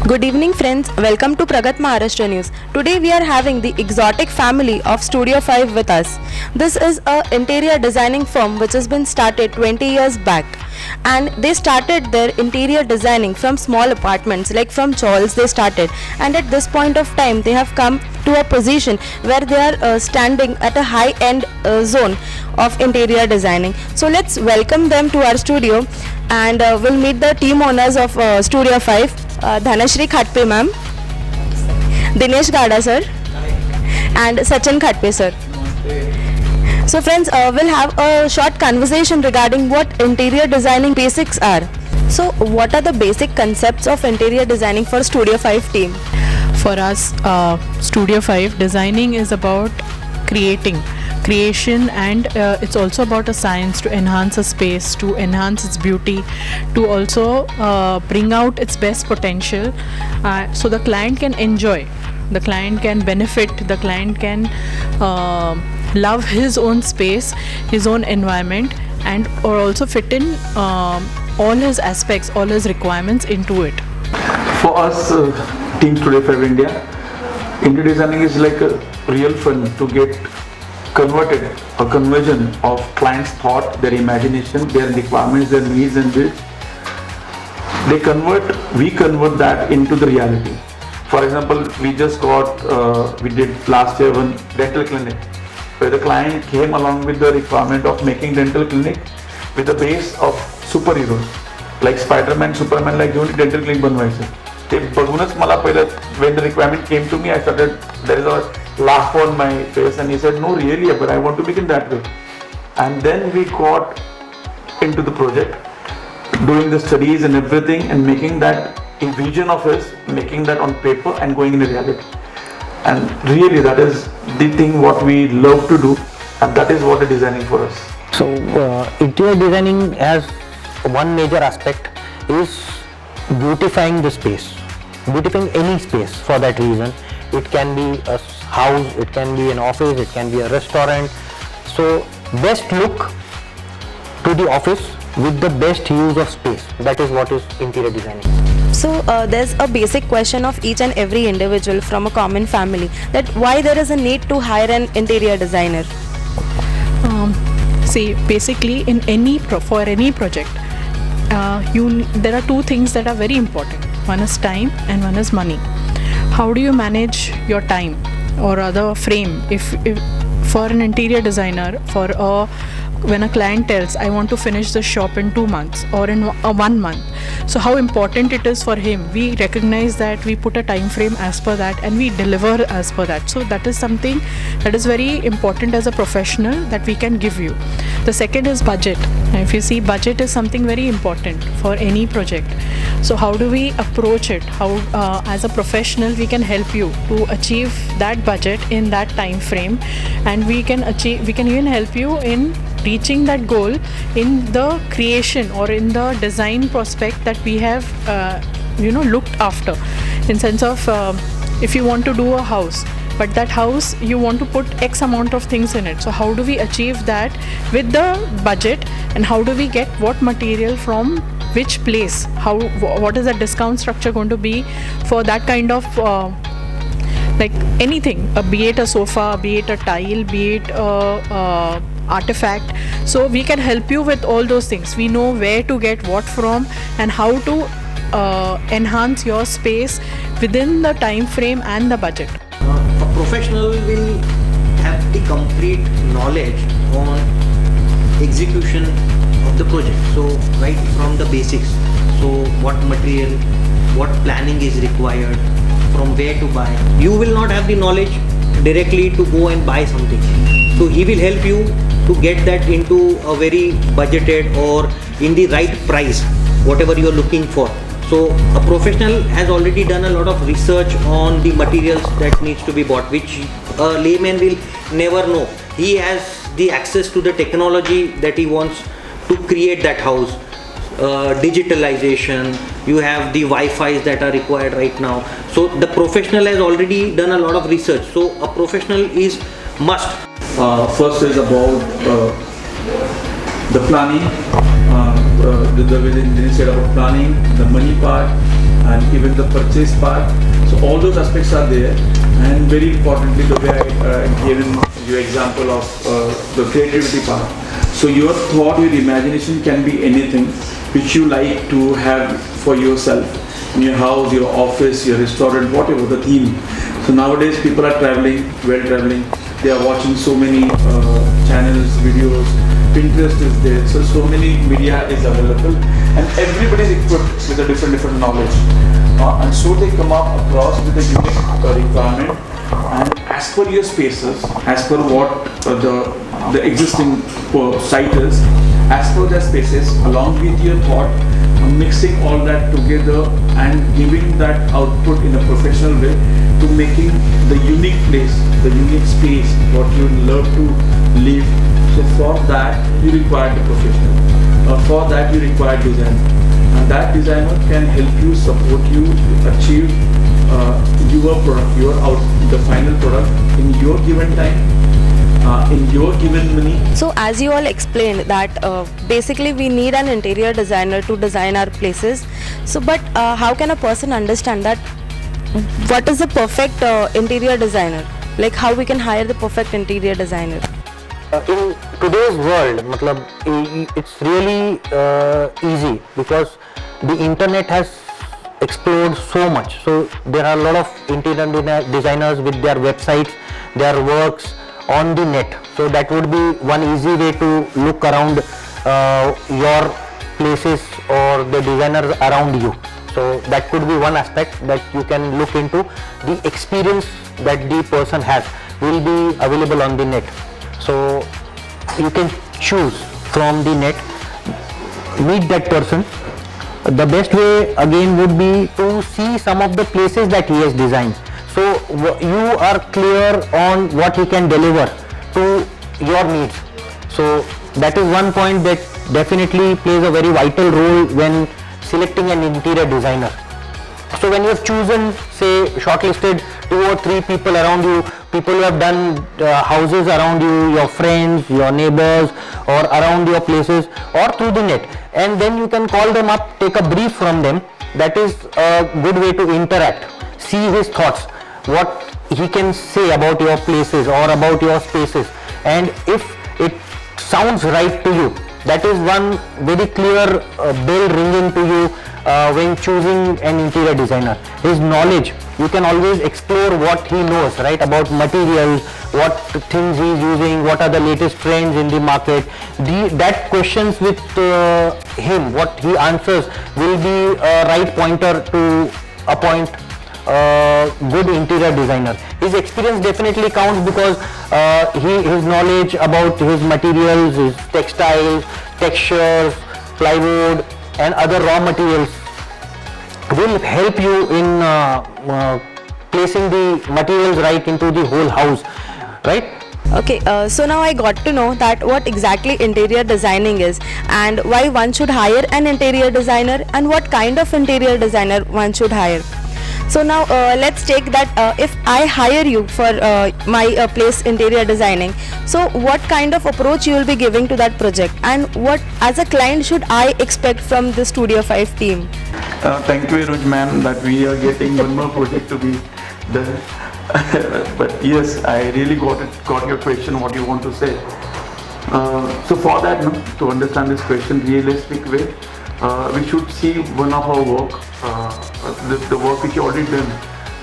Good evening friends, welcome to Pragat Maharashtra News. Today we are having the exotic family of Studio 5 with us. This is a interior designing firm which has been started 20 years back. And they started their interior designing from small apartments, like from chawls they started. And at this point of time they have come to a position where they are standing at a high end zone of interior designing. So let's welcome them to our studio and we'll meet the team owners of Studio 5. Dhanashri Khatpe ma'am, Dinesh Gada sir, and Sachin Khatpe sir. So friends, we'll have a short conversation regarding what interior designing basics are. So what are the basic concepts of interior designing for Studio 5 team? For us, Studio 5 designing is about creation, and it's also about a science to enhance a space, to enhance its beauty, to also bring out its best potential, so the client can enjoy, the client can benefit, the client can love his own space, his own environment, and or also fit in all his aspects, all his requirements into it. For us, Team Studio 5 India, interior designing is like a real fun to get converted, a conversion of client's thought, their imagination, their requirements, their needs and builds. We convert that into the reality. For example, we did last year one dental clinic, where the client came along with the requirement of making dental clinic with the base of superheroes, like Spider-Man, Superman, like घेऊन dental clinic बनवायचं. ते बघूनच मला पहिलं, when the requirement came to me, I started, there is a laugh on my face, and he said, no really, but I want to begin that way. And then we got into the project, doing the studies and everything, and making that in vision of his, making that on paper and going in reality. And really that is the thing what we love to do, and that is what is designing for us. So interior designing has one major aspect is beautifying the space, beautifying any space. For that reason, it can be a house, it can be an office, it can be a restaurant. So best look to the office with the best use of space, that is what is interior designing. So there's a basic question of each and every individual from a common family, that why there is a need to hire an interior designer. See, basically for any project, there are two things that are very important. One is time and one is money. How do you manage your time, or rather frame? If for an interior designer, when a client tells, I want to finish the shop in 2 months or in 1 month, so how important it is for him, we recognize that, we put a time frame as per that, and we deliver as per that. So that is something that is very important as a professional that we can give you. The second is budget. And if you see, budget is something very important for any project. So how do we approach it? How as a professional we can help you to achieve that budget in that time frame, and we can even help you in reaching that goal in the creation or in the design prospect that we have looked after, in sense of if you want to do a house, but that house you want to put X amount of things in it, so how do we achieve that with the budget, and how do we get what material from which place, what is the discount structure going to be for that kind of like anything, be it a sofa, be it a tile, be it a artifact. So we can help you with all those things. We know where to get what from and how to enhance your space within the time frame and the budget. A professional will have the complete knowledge on execution of the project, so right from the basics, so what material, what planning is required, from where to buy. You will not have the knowledge directly to go and buy something, so he will help you to get that into a very budgeted or in the right price, whatever you are looking for. So a professional has already done a lot of research on the materials that needs to be bought, which a layman will never know. He has the access to the technology that he wants to create that house. Digitalization, you have the Wi-Fi's that are required right now. So the professional has already done a lot of research. So a professional is must. First is about the planning, the way they said about planning, the money part, and even the purchase part. So all those aspects are there, and very importantly, the way I given you example of the creativity part. So your thought, your imagination can be anything which you like to have for yourself, in your house, your office, your restaurant, whatever the theme. So nowadays people are traveling, they are watching so many channels, videos, Pinterest is there, so many media is available, and everybody is equipped with a different knowledge, and so they come up across with a unique requirement, and as per your spaces, as per what the existing site is, as per their spaces, along with your thought, mixing all that together and giving that output in a professional way to making the unique place, the unique space what you love to live. So for that you require the professional, for that you require design, and that designer can help you, support you to achieve your product, the final product in your given time, in your given money. So as you all explained that basically we need an interior designer to design our places. So but how can a person understand that what is the perfect interior designer? Like how we can hire the perfect interior designer? In today's world, it's really easy because the internet has explored so much. So there are a lot of interior designers with their websites, their works on the net. So that would be one easy way to look around your places or the designers around you. So that could be one aspect that you can look into. The experience that the person has will be available on the net. So you can choose from the net, meet that person. The best way again would be to see some of the places that he has designed. So you are clear on what he can deliver to your needs. So that is one point that definitely plays a very vital role when selecting an interior designer. So when you have chosen, say, shortlisted 2 or 3 people around you, people who have done houses around you, your friends, your neighbors, or around your places, or through the net, and then you can call them up, take a brief from them. That is a good way to interact, see his thoughts, what he can say about your places or about your spaces, and if it sounds right to you, that is one very clear bell ringing to you when choosing an interior designer. His knowledge, you can always explore what he knows, right, about materials, what things he is using, what are the latest trends in the market. That questions with him, what he answers will be a right pointer to appoint good interior designer. His experience definitely counts because his knowledge about his materials, his textiles, textures, plywood and other raw materials will help you in placing the materials right into the whole house, right? Okay, so now I got to know that what exactly interior designing is and why one should hire an interior designer and what kind of interior designer one should hire. So now let's take that if I hire you for my place interior designing, so what kind of approach you will be giving to that project and what as a client should I expect from the Studio 5 team? Thank you very much, ma'am, that we are getting one more project to be done. But yes, I really got your question, what you want to say. So for that, to understand this question realistic way, we should see one of our work, the work which you already done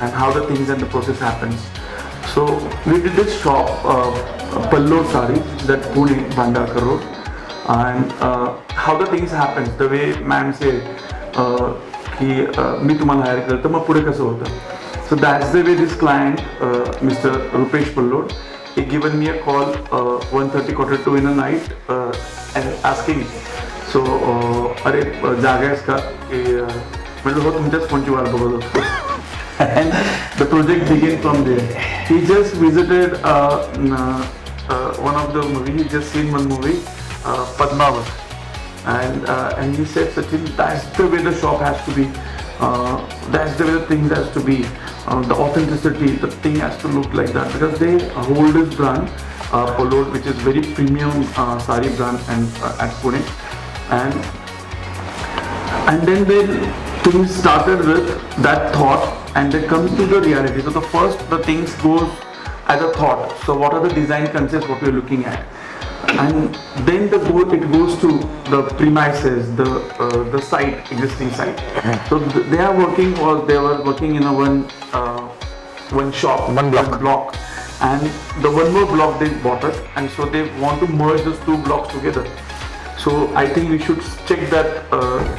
and how the things and the process happens. So we did this shop, Pallod Sari, that Pune, Bandakar Road, and how the things happens, the way ma'am said, की मी तुम्हाला higher करतो मग पुढे कसं होतं. So that's the way this client, Mr. Rupesh Pallod, he given me a call 1:30 quarter-2 in the night and asking, so अरे जागा आहेस का की म्हटलं हो तुमच्याच फोनची वाट बघत होतो. And the project began from there. He just visited one of the movie, he just seen one movie, Padmavat, and he said, Sachin, that's the way the shop has to be, that's the way the thing has to be, the authenticity, the thing has to look like that, because they hold this brand, Pallod, which is very premium sari brand and at Pune, and then they things started with that thought and they come to the reality. So the things goes as a thought. So what are the design concepts what we're looking at? And then it goes to the premises, the site, existing site. So they were working in a one shop, One block. and the one more block they bought it, and so they want to merge those two blocks together. So I think we should check that.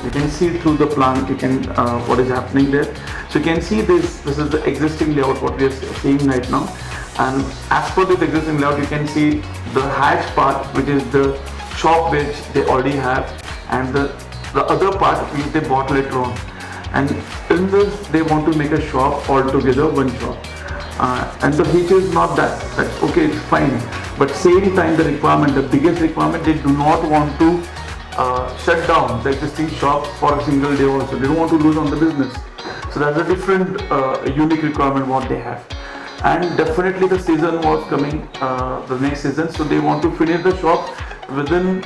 You can see through the plan. You can what is happening there. So you can see this. This is the existing layout what we are seeing right now. And as per this existing layout, you can see the hatch part, which is the shop which they already have, and the other part which they bought later on. And in this, they want to make a shop altogether, one shop. And the feature is not that's okay, it's fine. But same time, the biggest requirement, they do not want to shut down the existing shop for a single day also. They don't want to lose on the business. So that's a different unique requirement what they have. And definitely the season was coming, the next season, so they want to finish the shop within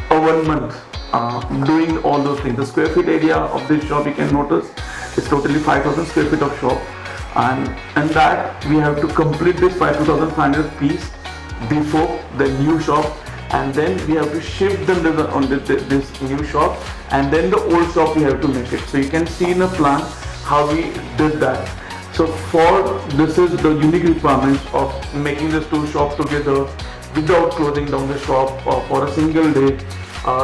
1 month, doing all those things. The square feet area of this shop, you can notice, is totally 5,000 square feet of shop, and that we have to complete this 2,500 piece before the new shop, and then we have to shift them on this new shop, and then the old shop we have to make it. So you can see in the plan how we did that. So this is the unique requirements of making these two shops together without closing down the shop for a single day,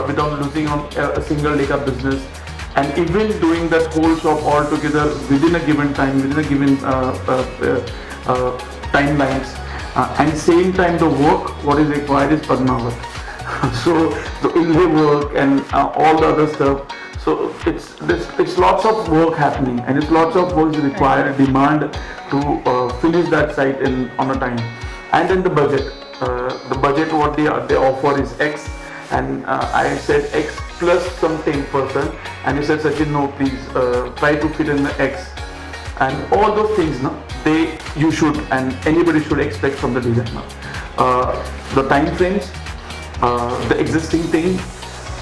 without losing on a single day of business, and even doing that whole shop all together within a given time, within a given timelines, and same time the work what is required is per hour. So the inlay work and all the other stuff. So it's lots of work happening, and it's lots of work required, demand to finish that site on a time. And then the budget what they offer is X, and I said X plus some 10%, and he said, Sachin, no, please try to fit in the X, and all those things, no, you should and anybody should expect from the designer. The time frames, the existing thing,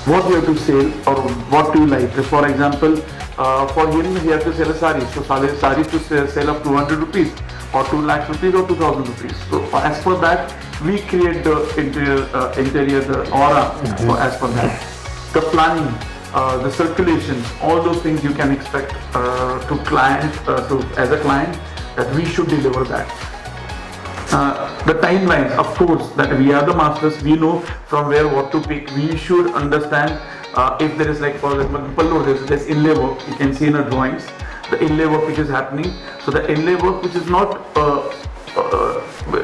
what you have to sell or what do you like. For example, for him he has to sell a sari. So saris to sell up 200 rupees or 2 lakh rupees or 2,000 rupees. So as per that, we create the interior, the aura. As per that, the planning, the circulations, all those things you can expect to client, as a client, that we should deliver that. The timeline, of course, that we are the masters, we know from where what to pick. We should understand if there is, like, for example, there's inlay work, you can see in the drawings, the inlay work which is happening. So the inlay work which is not,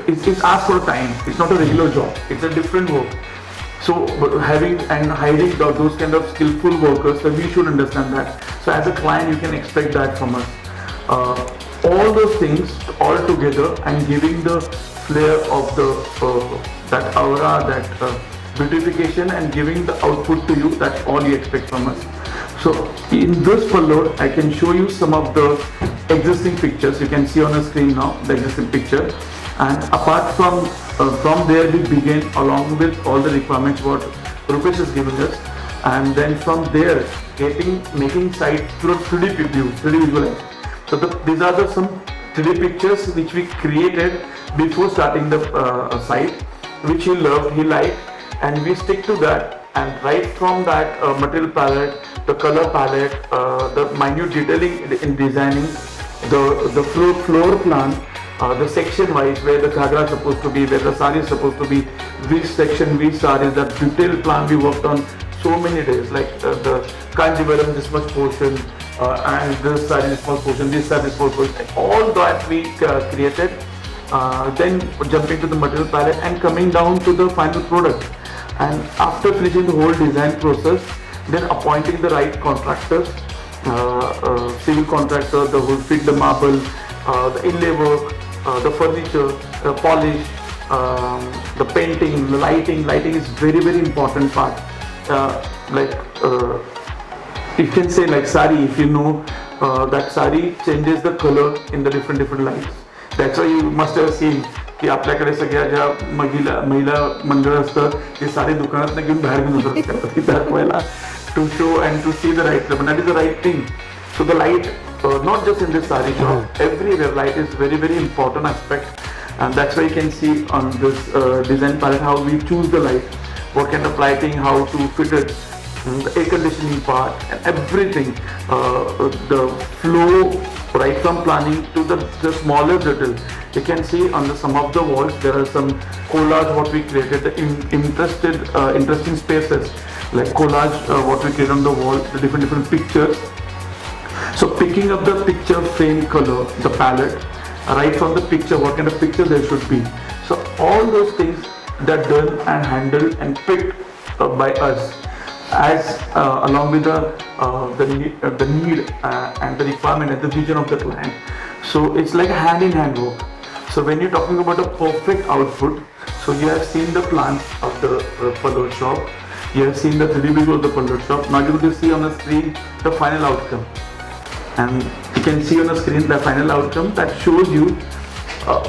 it's asked for time, it's not a regular job, it's a different work. So having and hiring those kind of skillful workers, so we should understand that. So as a client, you can expect that from us. All those things all together and giving the flair of that aura, that beautification, and giving the output to you. That's all you expect from us. So in this follow, I can show you some of the existing pictures. You can see on the screen now the existing picture. And apart from there, we begin along with all the requirements what Rupesh is giving us, and then from there making site through 3D view, 3D visualize. So these are some 3D pictures which we created before starting the site, which he loved, he liked, and we stick to that. And right from that material palette, the color palette, the minute detailing in designing, the floor plan, the section wise, where the ghagra is supposed to be, where the sari is supposed to be, which section, which sari, that detailed plan we worked on so many days, like the Kanjivaram this much portion, and this sari this much portion, this sari this much portion, all that we created. Then jumping to the material palette and coming down to the final product. And after finishing the whole design process, then appointing the right contractors, civil contractor, the who fit the marble, the inlay work, the furniture, the polish, the painting, the lighting. Lighting is very, very important part. You can say like sari, if you know that sari changes the color in the different lights. That's why you must have seen की आपल्याकडे सगळ्या ज्या महिला मंडळ असतं ते सारे दुकानात घेऊन बाहेर घेऊन जातात दाखवायला, to show and to see the right color. That is the right thing. So the light, not just in this sari shop, everywhere light is very, very important aspect, and that's why you can see on this design palette how we choose the light, what kind of lighting, how to fit it, the air conditioning part, and everything, the flow right from planning to the smallest detail. You can see on some of the walls there are some collage what we created, the interesting spaces like collage what we create on the wall, the different pictures. So picking up the picture frame color, the palette, right from the picture, what kind of picture there should be. So all those things that done and handled and picked by us as along with the need and the requirement and the vision of the client. So it's like hand in hand work. So when you're talking about a perfect output, so you have seen the plans of the palette shop, you have seen the 3D visual of the palette shop. Now you're going to see on the screen the final outcome, and you can see on the screen the final outcome that shows you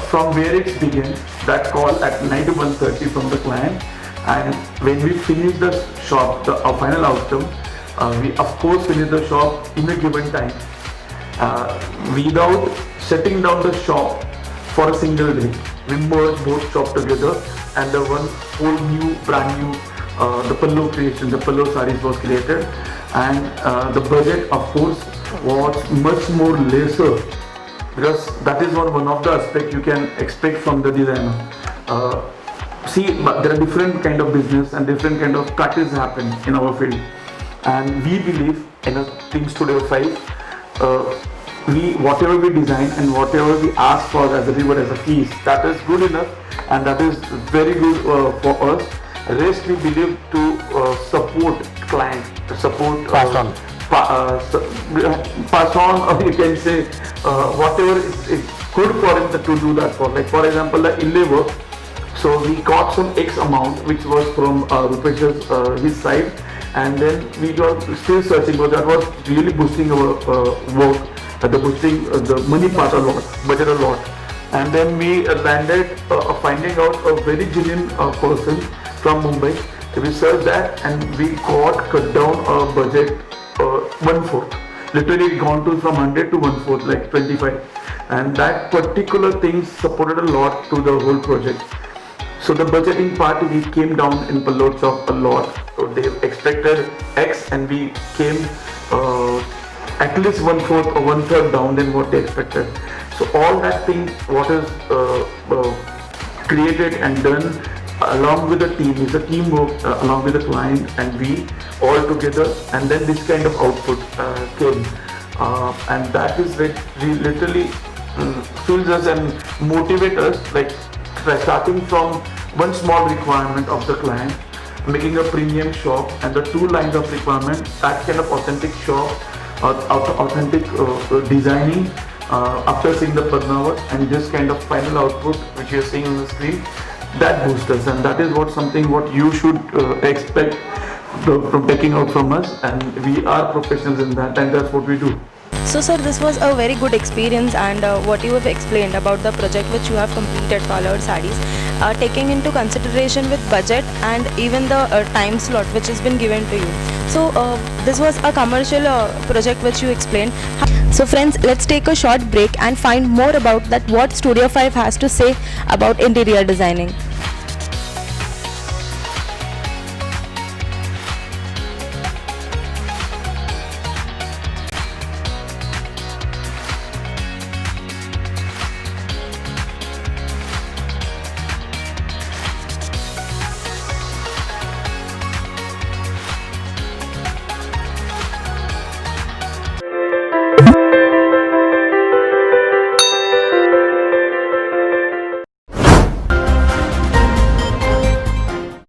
from where it began, that call at 9:30 from the client, and when we finish the shop, our final outcome, we of course finish the shop in a given time without shutting down the shop for a single day. We merge both shop together, and the one whole new brand new the pallu creation, the pallu sarees was created, and the budget of course was much more lesser, because that is one of the aspects you can expect from the designer. See, but there are different kind of business and different kind of practice happen in our field, and we believe in a Team Studio 5. We whatever we design and whatever we ask for as a reward, as a fees, that is good enough, and that is very good for us. Rest we believe to support client, to support Pass on. Pass on, or you can say whatever is good for him to do that for. Like for example, the inlay work. So we got some X amount which was from Rupesh's his side, and then we were still searching, but that was really boosting our work, the boosting the money part a lot, budget a lot. And then we landed finding out a very genuine person from Mumbai. We searched that and we got cut down our budget 1/4. Literally gone to from 100 to 1/4, like 25. And that particular thing supported a lot to the whole project. So the budgeting part, we came down in Palload shop a lot. So they expected X and we came at least 1/4 or 1/3 down than what they expected. So all that thing what is created and done along with the team is a teamwork along with the client and we all together, and then this kind of output came, and that is literally fills us and motivate us, like starting from one small requirement of the client, making a premium shop and the 2 lines of requirement, that kind of authentic shop, authentic designing after seeing the Padmavat, and this kind of final output which you are seeing on the screen, that boosts us, and that is what you should expect from taking out from us, and we are professionals in that, and that's what we do. So sir, this was a very good experience, and what you have explained about the project which you have completed, colored sarees, taking into consideration with budget and even the time slot which has been given to you. So this was a commercial project which you explained. So friends, let's take a short break and find more about that what Studio 5 has to say about interior designing.